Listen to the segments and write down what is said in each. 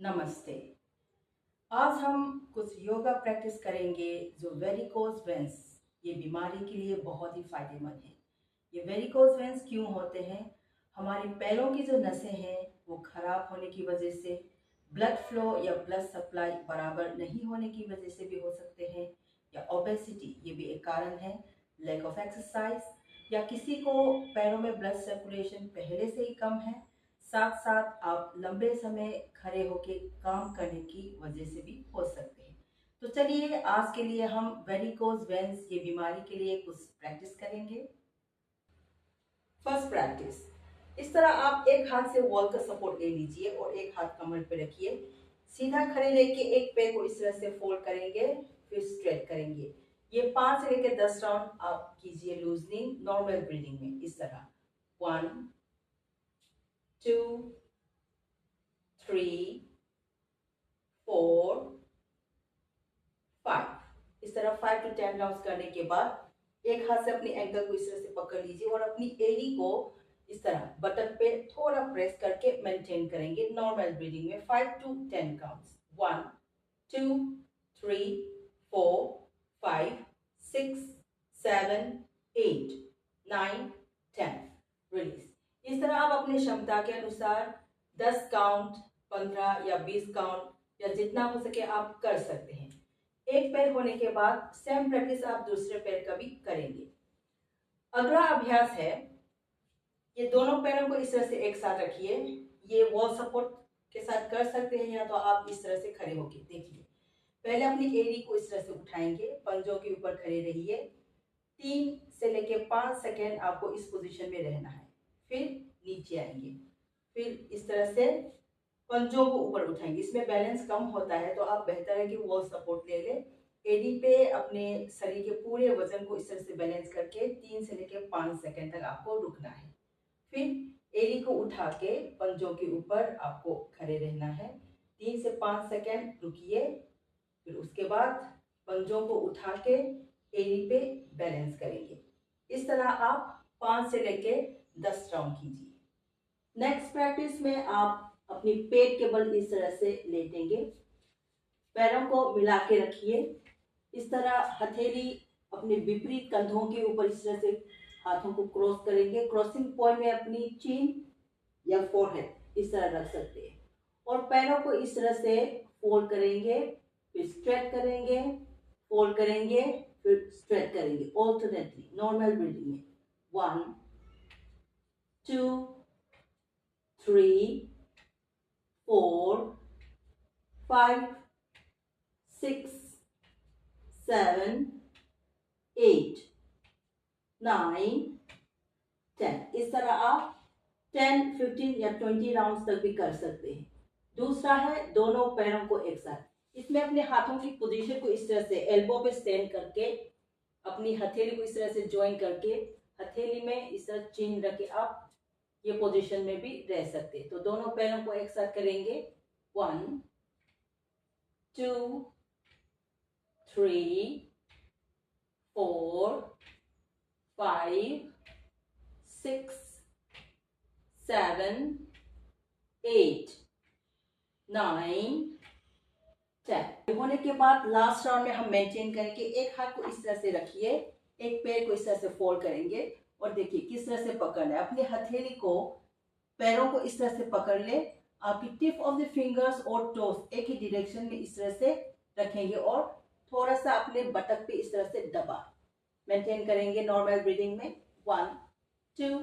नमस्ते। आज हम कुछ योगा प्रैक्टिस करेंगे जो वेरिकोज वेन्स ये बीमारी के लिए बहुत ही फायदेमंद है। ये वेरिकोज वेन्स क्यों होते हैं? हमारी पैरों की जो नसें हैं वो खराब होने की वजह से, ब्लड फ्लो या ब्लड सप्लाई बराबर नहीं होने की वजह से भी हो सकते हैं, या ओबेसिटी ये भी एक कारण है, लैक ऑफ एक्सरसाइज, या किसी को पैरों में ब्लड सर्कुलेशन पहले से ही कम है, साथ साथ आप लंबे समय खड़े होके काम करने की वजह से भी हो सकते हैं। तो चलिए आज के लिए हम वेरिकोज वेन्स ये बीमारी के लिए कुछ प्रैक्टिस करेंगे। फर्स्ट प्रैक्टिस, इस तरह आप एक हाथ से वॉल का सपोर्ट ले लीजिए और एक हाथ कमर पे रखिए। सीधा खड़े रह के एक पैर को इस तरह से फोल्ड करेंगे, फिर स्ट्रेट करेंगे। ये 5 से लेकर 10 राउंड आप कीजिए लूजनिंग नॉर्मल ब्रीदिंग में। इस तरह 1 2 3 4 5। इस तरह 5 to 10 राउंड्स करने के बाद एक हाथ से अपनी एंकल को इस तरह से पकड़ लीजिए और अपनी एड़ी को इस तरह बटन पे थोड़ा प्रेस करके मेंटेन करेंगे नॉर्मल ब्रीदिंग में 5 to 10 काउंट्स। 1 2 3 4 5 6 7 8 9 10। रिलीज। इस तरह आप अपनी क्षमता के अनुसार 10 काउंट, 15 या 20 काउंट या जितना हो सके आप कर सकते हैं। एक पैर होने के बाद सेम प्रैक्टिस आप दूसरे पैर का भी करेंगे। अगला अभ्यास है, ये दोनों पैरों को इस तरह से एक साथ रखिए। ये वॉल सपोर्ट के साथ कर सकते हैं या तो आप इस तरह से खड़े होके देखिए। पहले अपनी एड़ी को इस तरह से उठाएंगे, पंजों के ऊपर खड़े रहिए। 3 से लेके 5 सेकेंड आपको इस पोजीशन में रहना है। फिर नीचे आएंगे, फिर इस तरह से पंजों को ऊपर उठाएंगे। इसमें बैलेंस कम होता है तो आप बेहतर है कि वॉल सपोर्ट ले लें। एडी पे अपने शरीर के पूरे वजन को इस तरह से बैलेंस करके 3 से लेकर 5 सेकंड तक आपको रुकना है। फिर एडी को उठा के पंजों के ऊपर आपको खड़े रहना है। 3 से 5 सेकंड रुकिए, फिर उसके बाद पंजों को उठा के एडी पे बैलेंस करेंगे। इस तरह आप 5 से लेके 10 राउंड कीजिए। नेक्स्ट प्रैक्टिस में आप अपनी पेट के बल इस तरह से लेटेंगे, पैरों को मिला के रखिए। इस तरह हथेली अपने विपरीत कंधों के ऊपर इस तरह से हाथों को क्रॉस करेंगे। क्रॉसिंग पॉइंट में अपनी चिन या फोरहेड इस तरह रख सकते हैं और पैरों को इस तरह से फोल्ड करेंगे, फिर स्ट्रेट करेंगे, फोल्ड करेंगे, फिर स्ट्रेट करेंगे ऑल्टरनेटली नॉर्मल ब्रीदिंग में। 1 2 3 4 5 6 7 8 9 10। इस तरह आप 10 15 या 20 राउंड्स तक भी कर सकते हैं। दूसरा है दोनों पैरों को एक साथ। इसमें अपने हाथों की पोजीशन को इस तरह से एल्बो पे स्टैंड करके अपनी हथेली को इस तरह से ज्वाइन करके हथेली में इस तरह चिन रखे आप ये पोजीशन में भी रह सकते हैं। तो दोनों पैरों को एक साथ करेंगे। 1 2 3 4 5 6 7 8 9 10। होने के बाद लास्ट राउंड में हम मेंटेन करेंगे। एक हाथ को इस तरह से रखिए, एक पैर को इस तरह से फोल्ड करेंगे और देखिए किस तरह से पकड़ना है। अपनी हथेली को पैरों को इस तरह से पकड़ ले। आपकी टिप ऑफ द फिंगर्स और टोस एक ही डायरेक्शन में इस तरह से रखेंगे और थोड़ा सा अपने बटक पे इस तरह से दबा मेंटेन करेंगे नॉर्मल ब्रीदिंग में। 1 2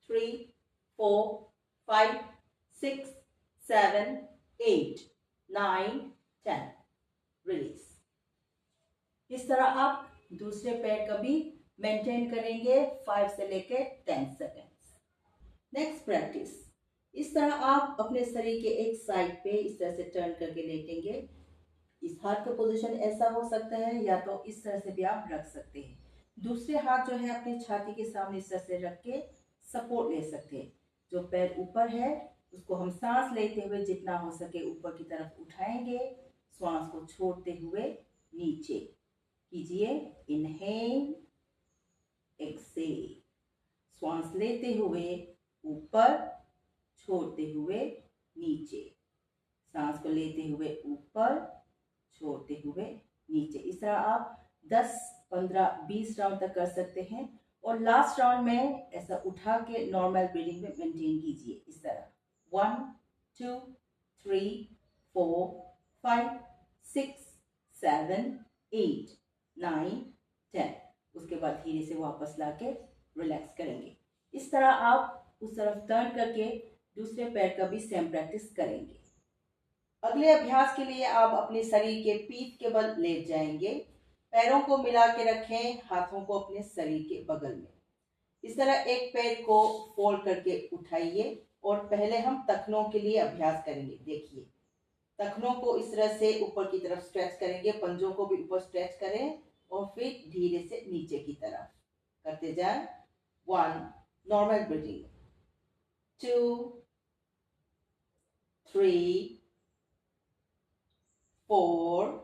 3 4 5 6 7 8 9 10। रिलीज। इस तरह आप दूसरे पैर का भी मेंटेन करेंगे 5 से लेकर 10 सेकेंड्स। नेक्स्ट प्रैक्टिस, इस तरह आप अपने शरीर के एक साइड पे इस तरह से टर्न करके लेटेंगे। इस हाथ का पोजीशन ऐसा हो सकता है या तो इस तरह से भी आप रख सकते हैं। दूसरे हाथ जो है अपनी छाती के सामने इस तरह से रख के सपोर्ट ले सकते हैं। जो पैर ऊपर है उसको हम सांस लेते हुए जितना हो सके ऊपर की तरफ उठाएंगे, श्वास को छोड़ते हुए नीचे कीजिए। Inhale, exhale. श्वास लेते हुए ऊपर, छोड़ते हुए नीचे। सांस को लेते हुए ऊपर, छोड़ते हुए नीचे। इस तरह आप 10, 15, 20 राउंड तक कर सकते हैं। और लास्ट राउंड में ऐसा उठा के नॉर्मल ब्रीदिंग में मेंटेन कीजिए इस तरह। 1, 2, 3, 4, 5, 6, 7, 8, 9, 10। उसके बाद धीरे से वापस लाके रिलैक्स करेंगे। इस तरह आप उस तरफ टर्न करके दूसरे पैर का भी सेम प्रैक्टिस करेंगे। अगले अभ्यास के लिए आप अपने शरीर के पीठ के बल लेट जाएंगे। पैरों को मिला के रखें, हाथों को अपने शरीर के बगल में। इस तरह एक पैर को फोल्ड करके उठाइए और पहले हम टखनों के लिए अभ्यास करेंगे। देखिए, टखनों को इस तरह से ऊपर की तरफ स्ट्रेच करेंगे, पंजों को भी ऊपर स्ट्रेच करें और फिर धीरे से नीचे की तरफ करते जाएं। 1, नॉर्मल ब्रीथिंग, 2, 3, 4,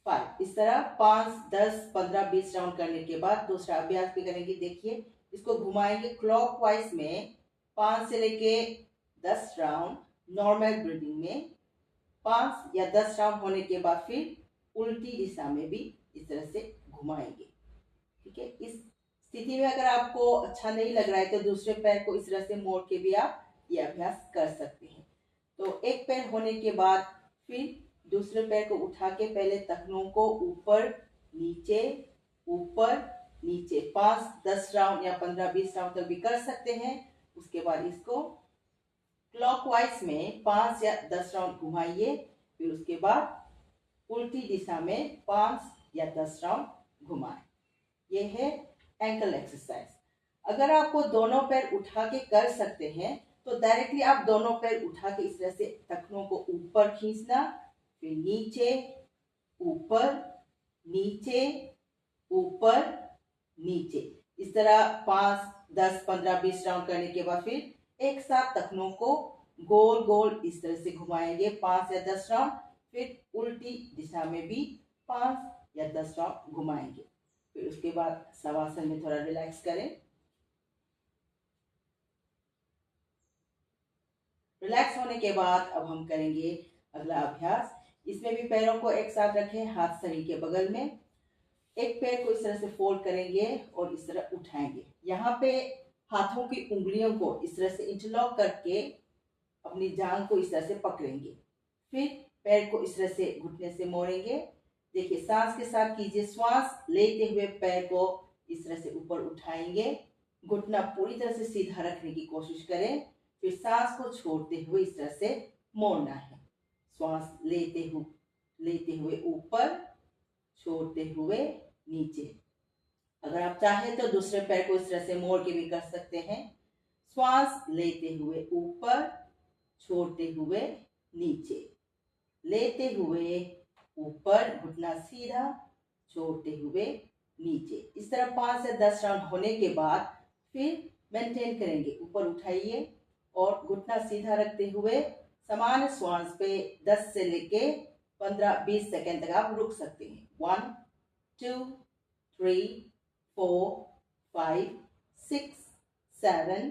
5। इस तरह 5, 10, 15, 20 राउंड करने के बाद दूसरा अभ्यास भी करेंगे। देखिए, इसको घुमाएंगे क्लॉकवाइज में 5 से लेके 10 राउंड नॉर्मल ब्रीदिंग में। 5 या 10 राउंड होने के बाद फिर उल्टी दिशा में भी इस तरह से घुमाएंगे। ठीक है, इस स्थिति में अगर आपको अच्छा नहीं लग रहा है तो दूसरे पैर को इस तरह से मोड़ के भी आप ये अभ्यास कर सकते हैं। तो एक पैर होने के बाद फिर दूसरे पैर को उठा के पहले टखनों को ऊपर नीचे, ऊपर नीचे 5, 10 राउंड या 15, 20 राउंड तक भी कर सकते हैं। उसके बाद इसको क्लॉकवाइज में 5 या 10 राउंड घुमाइए। फिर उसके बाद उल्टी दिशा में 5 या 10 राउंड घुमाएं। ये है एंकल एक्सरसाइज। अगर आपको दोनों पैर उठा के कर सकते हैं तो डायरेक्टली आप दोनों पैर उठा के इस तरह से टखनों को ऊपर खींचना, फिर नीचे, ऊपर, नीचे, ऊपर, नीचे। इस तरह 5, 10, 15, 20 राउंड करने के बाद फिर एक साथ टखनों को गोल गोल इस तरह से घुमाएंगे 5 या 10 राउंड। फिर उल्टी दिशा में भी 5 या 10 राउंड घुमाएंगे। फिर उसके बाद शवासन में थोड़ा रिलैक्स करें। रिलैक्स होने के बाद अब हम करेंगे अगला अभ्यास। इसमें भी पैरों को एक साथ रखें, हाथ शरीर के बगल में। एक पैर को इस तरह से फोल्ड करेंगे और इस तरह उठाएंगे। यहाँ पे हाथों की उंगलियों को इस तरह से इंटरलॉक करके अपनी जांघ को इस तरह से पकड़ेंगे। फिर पैर को इस तरह से घुटने से मोड़ेंगे। देखिए, सांस के साथ कीजिए। श्वास लेते हुए पैर को इस तरह से ऊपर उठाएंगे। घुटना पूरी तरह से सीधा रखने की कोशिश करें। फिर सांस को छोड़ते हुए इस तरह से मोड़ना है। श्वास लेते हुए ऊपर, छोड़ते हुए नीचे। अगर आप चाहें तो दूसरे पैर को इस तरह से मोड़ के भी कर सकते हैं। श्वास लेते हुए ऊपर, छोड़ते हुए नीचे, लेते हुए ऊपर, घुटना सीधा, छोड़ते हुए नीचे। इस तरह 5 से 10 राउंड होने के बाद फिर मेंटेन करेंगे। ऊपर उठाइए और घुटना सीधा रखते हुए समान श्वास पे 10 से लेके 15-20 सेकेंड तक आप रुक सकते हैं। 1, 2, 3, 4, 5, 6, 7,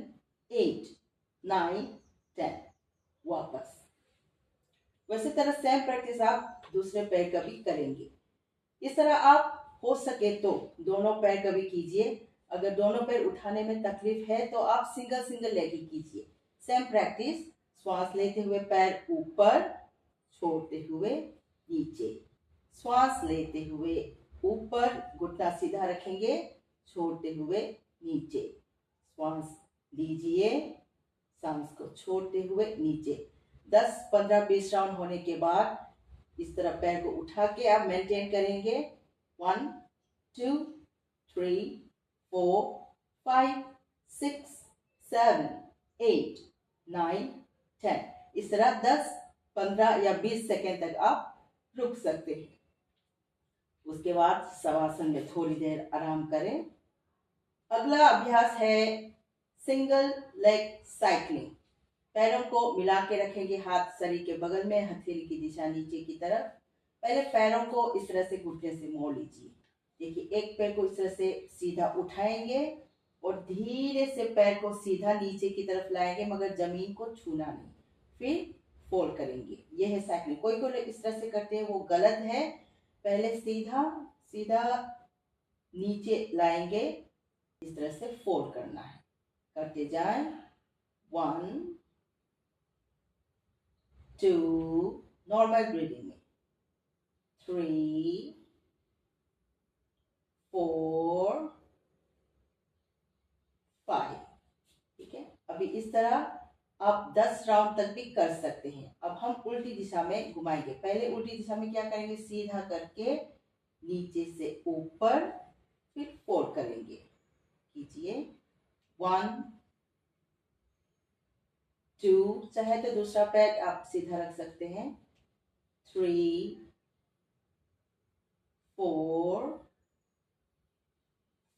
8, 9, 10। वापस। वैसे तरह सेम प्रैक्टिस आप दूसरे पैर का भी करेंगे। इस तरह आप हो सके तो दोनों पैर का भी कीजिए। अगर दोनों पैर उठाने में तकलीफ है तो आप सिंगल सिंगल लेग ही कीजिए। Same practice. श्वास लेते हुए पैर ऊपर, छोड़ते हुए नीचे। श्वास लेते हुए ऊपर, घुटना सीधा रखेंगे, छोड़ते हुए नीचे। श्वास लीजिए, सांस को छोड़ते हुए नीचे। 10, 15, 20 राउंड होने के बाद इस तरह पैर को उठा के आप मेंटेन करेंगे। 1, 2, 3, 4, 5, 6, 7, 8, 9, 10। इस तरह 10, 15 या 20 सेकेंड तक आप रुक सकते हैं। उसके बाद शवासन में थोड़ी देर आराम करें। अगला अभ्यास है सिंगल लेग साइकिलिंग। पैरों को मिला के रखेंगे हाथ शरीर के बगल में, हथेली की दिशा नीचे की तरफ। पहले पैरों को इस तरह से घुटने से मोड़ लीजिए। देखिए, एक पैर को इस तरह से सीधा उठाएंगे और धीरे से पैर को सीधा नीचे की तरफ लाएंगे, मगर जमीन को छूना नहीं। फिर फोल्ड करेंगे। ये है साइकिल। कोई कोई इस तरह से करते हैं, वो गलत है। पहले सीधा सीधा नीचे लाएंगे, इस तरह से फोल्ड करना है, करते जाएं। 1 2 नॉर्मल ब्रीदिंग में, 3 4 5। ठीक है, अभी इस तरह आप 10 राउंड तक भी कर सकते हैं। अब हम उल्टी दिशा में घुमाएंगे। पहले उल्टी दिशा में क्या करेंगे, सीधा करके नीचे से ऊपर, फिर फोल्ड करेंगे। कीजिए। 1 2, चाहे तो दूसरा पैर आप सीधा रख सकते हैं। 3 4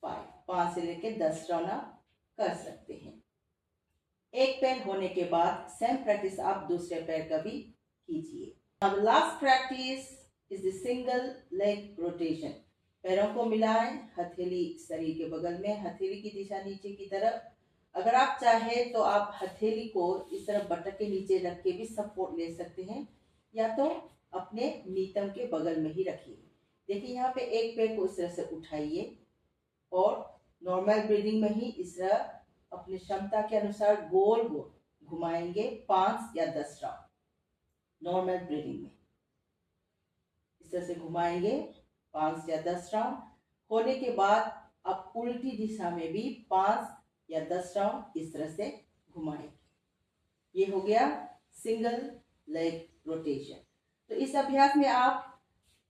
5, 5 से लेके 10 राउंड आप कर सकते हैं। एक पैर होने के बाद सेम प्रैक्टिस आप दूसरे पैर का भी कीजिए। Now the last practice is the single leg rotation. पैरों को मिलाएं, हथेली शरीर के बगल में, हथेली की दिशा नीचे की तरफ। अगर आप चाहे तो आप हथेली को इस तरह बटक के नीचे रख के भी सपोर्ट ले सकते हैं, या तो अपने नीतम के बगल में ही रखिए। देखिए यहाँ पे एक पैर को इस तरह से उठाइए और नॉर्मल ब्रीदिंग में ही इस तरह अपनी क्षमता के अनुसार गोल गोल घुमाएंगे 5 या 10 राउंड। नॉर्मल ब्रीदिंग में इस तरह से घुमाएंगे 5 या 10 राउंड। होने के बाद आप उल्टी दिशा में भी 5 या 10 राउंड इस तरह से घुमाएंगे। ये हो गया सिंगल लेग रोटेशन। तो इस अभ्यास में आप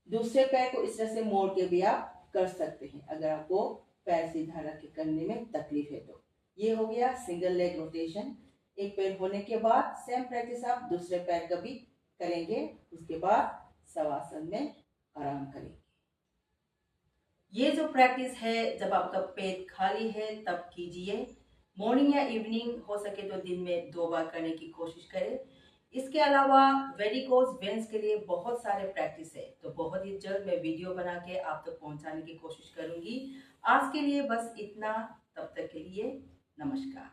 दूसरे पैर को इस तरह से मोड़ के भी आप कर सकते हैं, अगर आपको पैर सीधा रख के करने में तकलीफ है तो। ये हो गया सिंगल लेग रोटेशन। एक पैर होने के बाद सेम प्रैक्टिस आप दूसरे पैर का भी करेंगे। उसके बाद शवासन में आराम करेंगे। ये जो प्रैक्टिस है, जब आपका पेट खाली है तब कीजिए। मॉर्निंग या इवनिंग, हो सके तो दिन में 2 बार करने की कोशिश करें। इसके अलावा वेरिकोज वेन्स के लिए बहुत सारे प्रैक्टिस है, तो बहुत ही जल्द मैं वीडियो बना के आप तक पहुंचाने की कोशिश करूंगी। आज के लिए बस इतना, तब तक के लिए नमस्कार।